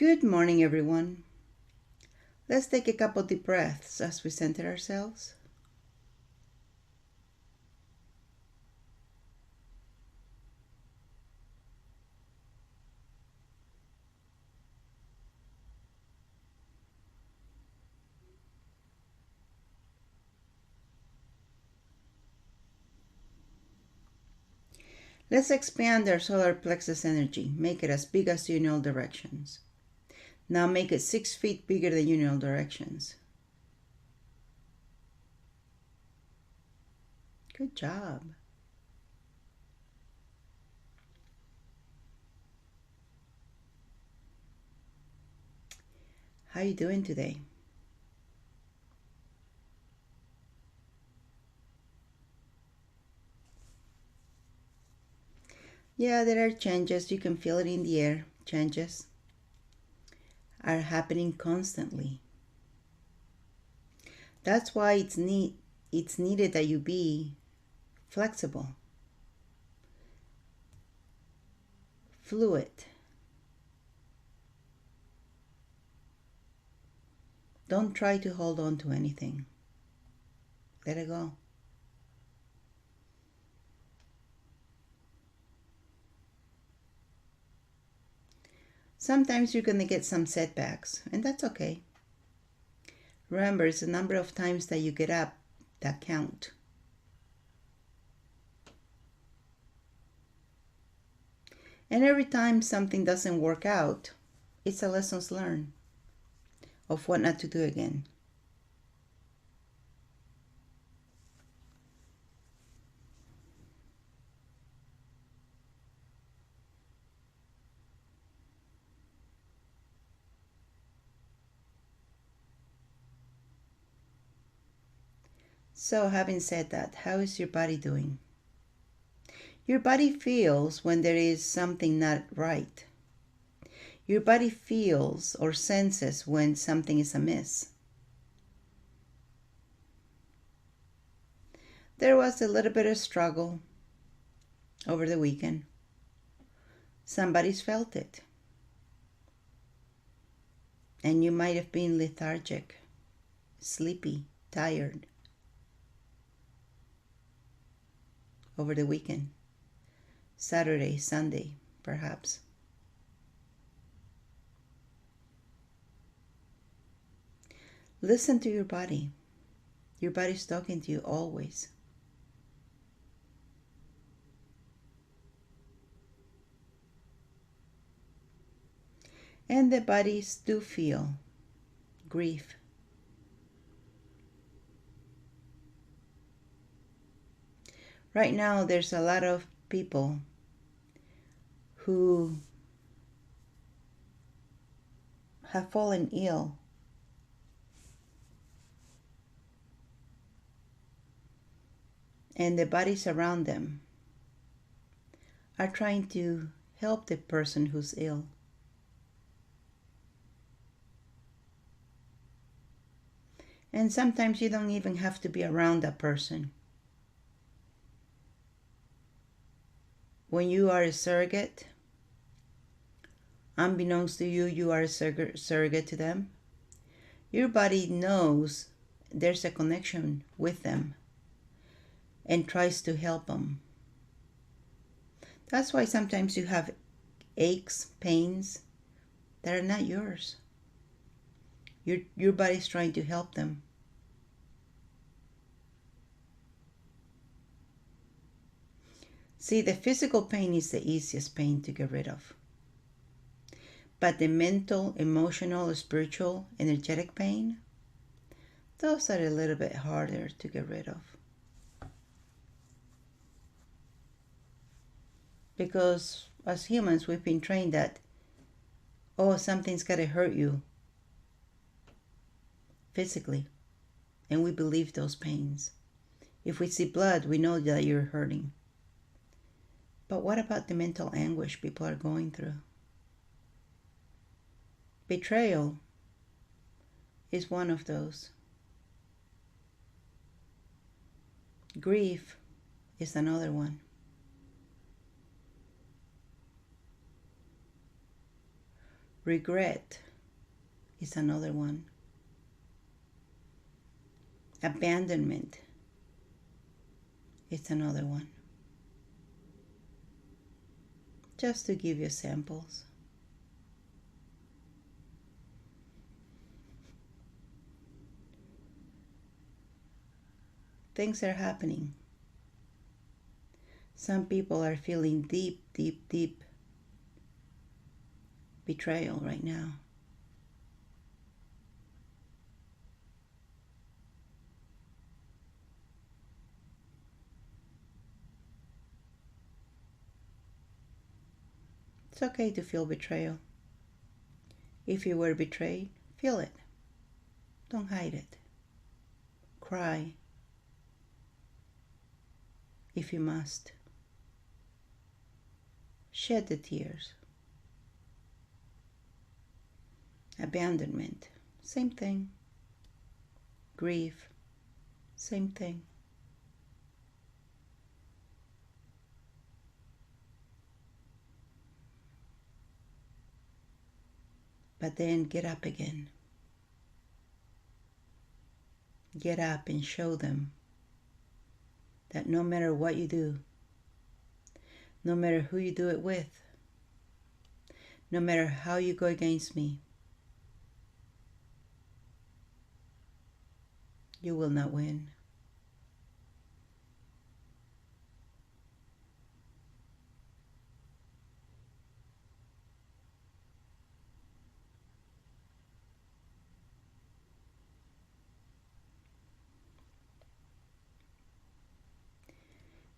Good morning, everyone. Let's take a couple deep breaths as we center ourselves. Let's expand our solar plexus energy. Make it as big as you know directions. Now make it 6 feet bigger than you know directions. Good job. How you doing today? Yeah, there are changes. You can feel it in the air. Changes are happening constantly. That's why it's needed that you be flexible, fluid. Don't try to hold on to anything. Let it go. Sometimes you're going to get some setbacks, and that's okay. Remember, it's the number of times that you get up that count. And every time something doesn't work out, it's a lessons learned of what not to do again. So having said that, how is your body doing? Your body feels when there is something not right. Your body feels or senses when something is amiss. There was a little bit of struggle over the weekend. Somebody's felt it. And you might have been lethargic, sleepy, tired over the weekend. Saturday, Sunday, perhaps. Listen to your body. Your body's talking to you always. And the bodies do feel grief. Right now, there's a lot of people who have fallen ill. And the bodies around them are trying to help the person who's ill. And sometimes you don't even have to be around that person. When you are a surrogate, unbeknownst to you, you are a surrogate to them. Your body knows there's a connection with them and tries to help them. That's why sometimes you have aches, pains that are not yours. Your body's trying to help them. See, the physical pain is the easiest pain to get rid of. But the mental, emotional, spiritual, energetic pain, those are a little bit harder to get rid of. Because as humans, we've been trained that, oh, something's got to hurt you physically. And we believe those pains. If we see blood, we know that you're hurting. But what about the mental anguish people are going through? Betrayal is one of those. Grief is another one. Regret is another one. Abandonment is another one. Just to give you samples. Things are happening. Some people are feeling deep, deep, deep betrayal right now. It's okay to feel betrayal. If you were betrayed, feel it. Don't hide it. Cry if you must. Shed the tears. Abandonment, same thing. Grief, same thing. But then get up again. Get up and show them that no matter what you do, no matter who you do it with, no matter how you go against me, you will not win.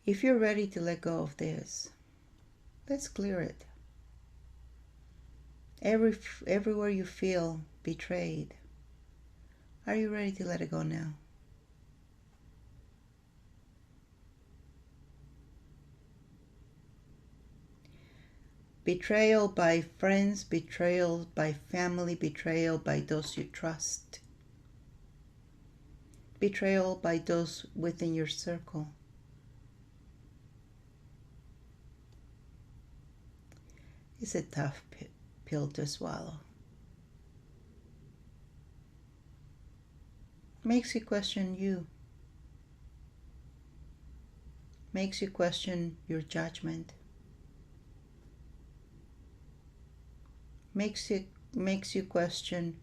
If you're ready to let go of this, let's clear it. Everywhere you feel betrayed, are you ready to let it go now? Betrayal by friends, betrayal by family, betrayal by those you trust. Betrayal by those within your circle. It's a tough pill to swallow. Makes you question you. Makes you question your judgment. Makes you question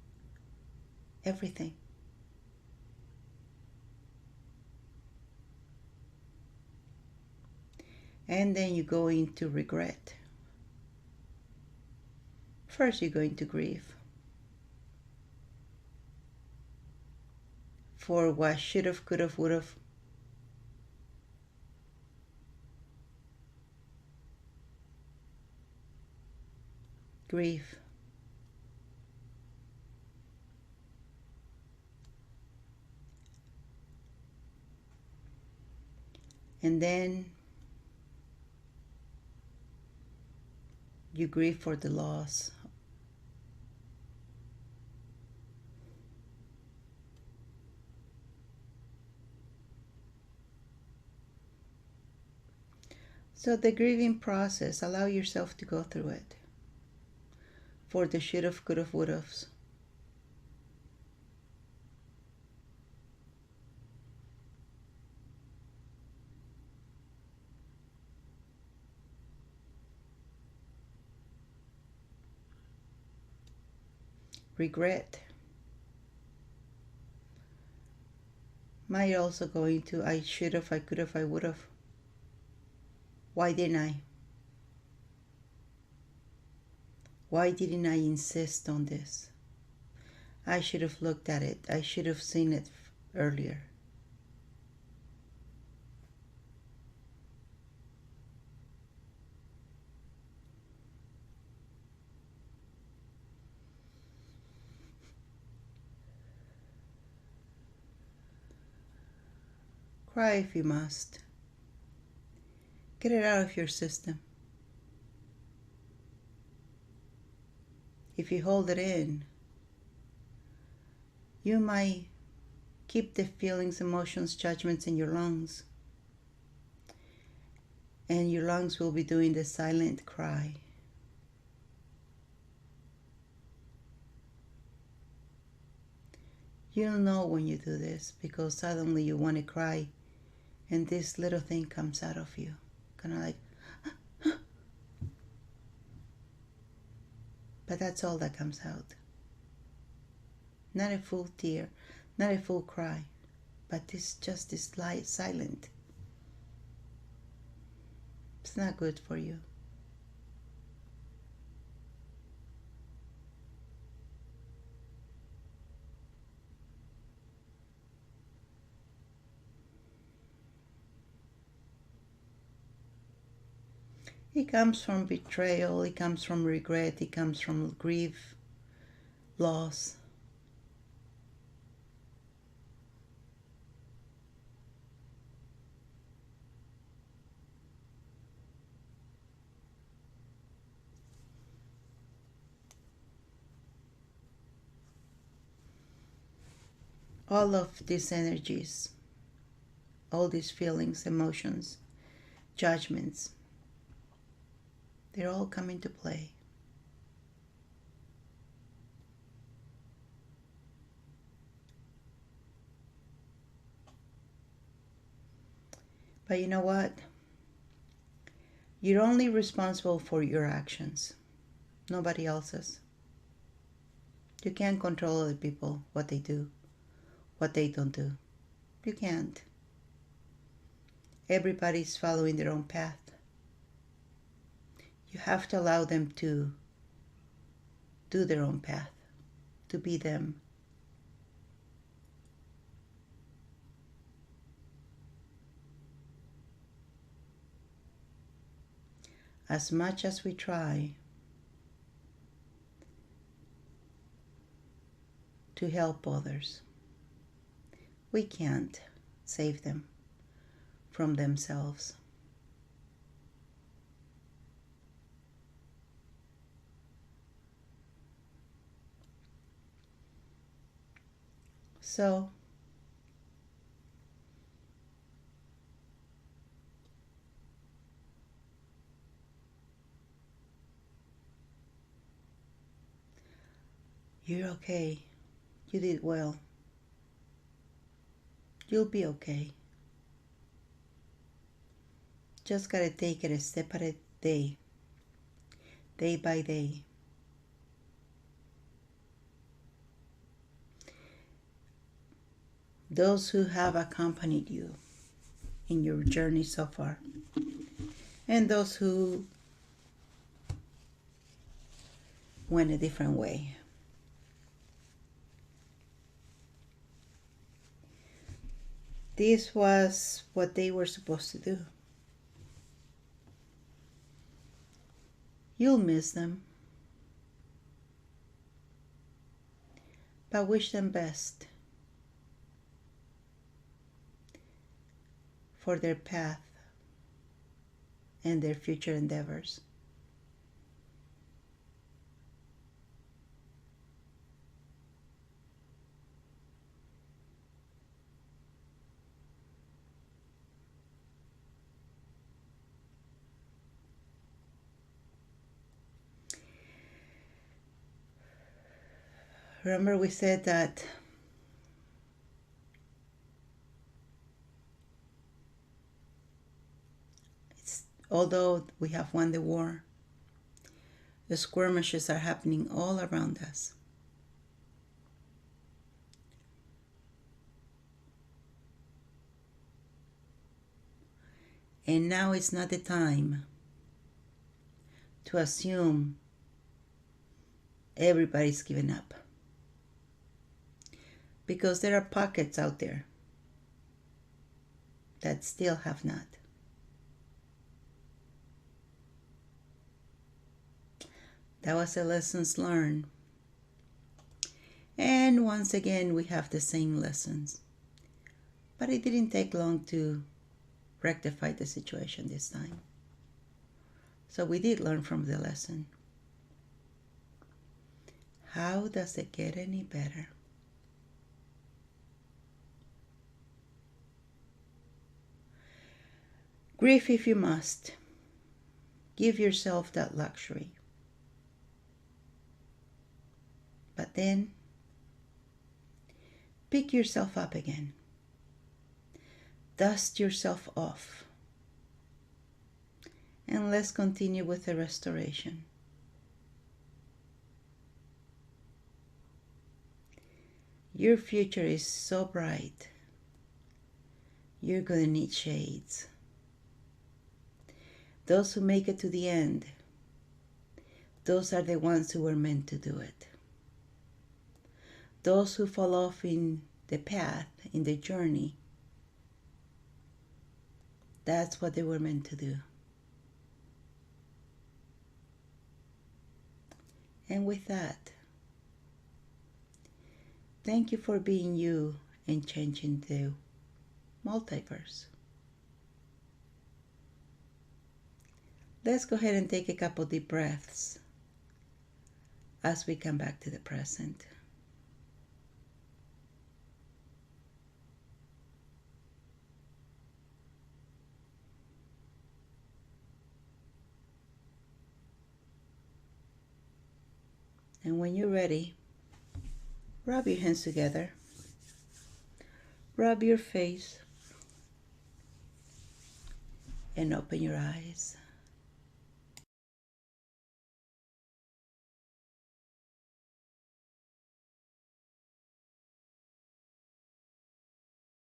everything. And then you go into regret. First you go into grief for what should have, could have, would have. Grief. And then you grieve for the loss. So the grieving process, allow yourself to go through it. For the should have, could have, would have's. Regret might also go into I should have, I could have, I would have. Why didn't I? Why didn't I insist on this? I should have looked at it. I should have seen it earlier. Cry if you must. Get it out of your system. If you hold it in, you might keep the feelings, emotions, judgments in your lungs. And your lungs will be doing the silent cry. You don't know when you do this because suddenly you want to cry and this little thing comes out of you. Kind of like, but that's all that comes out. Not a full tear, not a full cry, but it's just this light, silent. It's not good for you. It comes from betrayal, it comes from regret, it comes from grief, loss. All of these energies, all these feelings, emotions, judgments, they're all coming to play. But you know what? You're only responsible for your actions, nobody else's. You can't control other people, what they do, what they don't do. You can't. Everybody's following their own path. You have to allow them to do their own path, to be them. As much as we try to help others, we can't save them from themselves. So, you're okay. You did well. You'll be okay. Just gotta take it a step at a day by day. Those who have accompanied you in your journey so far, and those who went a different way. This was what they were supposed to do. You'll miss them, but wish them best for their path and their future endeavors. Remember we said that although we have won the war, the skirmishes are happening all around us. And now is not the time to assume everybody's given up. Because there are pockets out there that still have not. That was a lessons learned. And once again, we have the same lessons. But it didn't take long to rectify the situation this time. So we did learn from the lesson. How does it get any better? Grieve if you must. Give yourself that luxury. But then, Pick yourself up again. Dust yourself off. And let's continue with the restoration. Your future is so bright. You're going to need shades. Those who make it to the end, those are the ones who were meant to do it. Those who fall off in the path, in the journey, that's what they were meant to do. And with that, thank you for being you and changing the multiverse. Let's go ahead and take a couple deep breaths as we come back to the present. And when you're ready, rub your hands together. Rub your face and open your eyes.